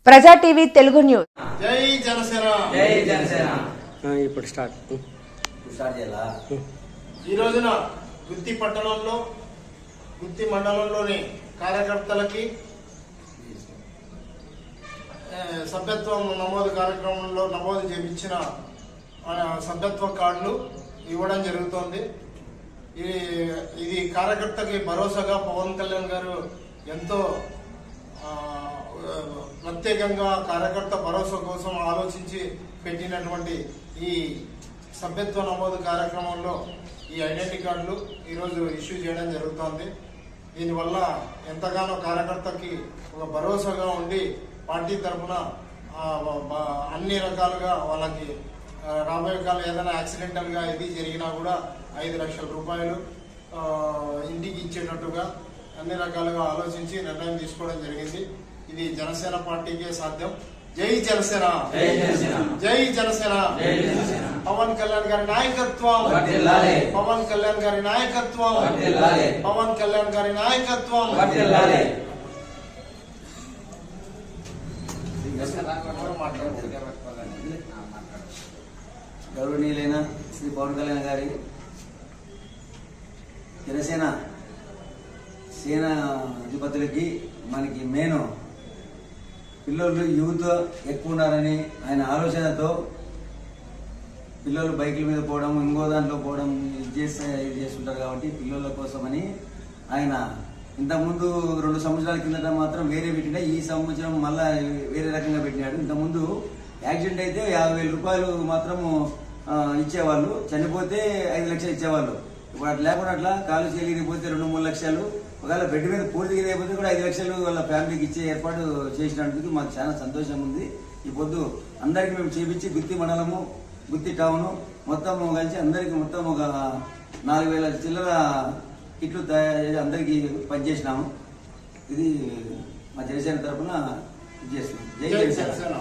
ప్రజా TV Telugu news. జై జనసేన. జై జనసేన. ఇప్పుడు స్టార్ట్ చేయాలా? ఈ రోజున గుత్తి పట్టణంలో గుత్తి మండలంలోని కార్యకర్తలకి సభ్యత్వం నమోదు కార్యక్రమంలో నమోదు చేయించిన సభ్యత్వ కార్డులు ఇవ్వడం జరుగుతోంది. ఇది కార్యకర్తకి భరోసాగా పవన్ కళ్యాణ్ గారు ఎంతో ప్రత్యేకంగా కార్యకర్త భరోసా కోసం ఆలోచించి పెట్టినటువంటి ఈ సభ్యత్వ నమోదు కార్యక్రమంలో ఈ ఐడెంటిటీ కార్డులు ఈరోజు ఇష్యూ చేయడం జరుగుతోంది. దీనివల్ల ఎంతగానో కార్యకర్తకి ఒక భరోసాగా ఉండి పార్టీ తరఫున అన్ని రకాలుగా వాళ్ళకి రాబోయే కాలం ఏదైనా యాక్సిడెంటల్ గా ఇది జరిగినా కూడా 5 లక్షల రూపాయలు ఇంటికి ఇచ్చేటట్టుగా అన్ని రకాలుగా ఆలోచించి నిర్ణయం తీసుకోవడం జరిగింది. ఇది జనసేన పార్టీకే సాధ్యం. జై జనసేన. జై జనసేన. పవన్ కళ్యాణ్ గారి నాయకత్వం. పవన్ కళ్యాణ్ గారి నాయకత్వం. పవన్ కళ్యాణ్ గారి నాయకత్వం. గౌరవనీయులైన శ్రీ పవన్ కళ్యాణ్ గారి జనసేన సేన అధిపతులకి మనకి మెయిన్ పిల్లలు యూత్ ఎక్కువ ఉన్నారని ఆయన ఆలోచనతో పిల్లలు బైకుల మీద పోవడం ఇంకో దాంట్లో పోవడం ఇది చేస్తుంటారు కాబట్టి పిల్లల కోసమని ఆయన ఇంతకుముందు 2 సంవత్సరాల కిందట మాత్రం వేరే పెట్టినా ఈ సంవత్సరం మళ్ళా వేరే రకంగా పెట్టినాడు. ఇంతకుముందు యాక్సిడెంట్ అయితే 50,000 రూపాయలు మాత్రము ఇచ్చేవాళ్ళు, చనిపోతే 5 లక్షలు ఇచ్చేవాళ్ళు. ఇప్పుడు అట్లా లేకుండా అట్లా కాలు చేయలేకపోతే 2-3 లక్షలు, ఒకవేళ బెడ్ మీద పూర్తిగా లేకపోతే కూడా 5 లక్షలు వాళ్ళ ఫ్యామిలీకి ఇచ్చే ఏర్పాటు చేసినందుకు మాకు చాలా సంతోషం ఉంది. ఈ పొద్దు అందరికి మేము చేపించి గుత్తి మండలము గుత్తి టౌన్ మొత్తం కలిసి అందరికి మొత్తం ఒక 4,000 చిల్లర కిట్లు తయారు చేసి అందరికి పనిచేసినాము. ఇది మా జనసేన తరఫున ఇది చేస్తున్నాం. జై జనసేన.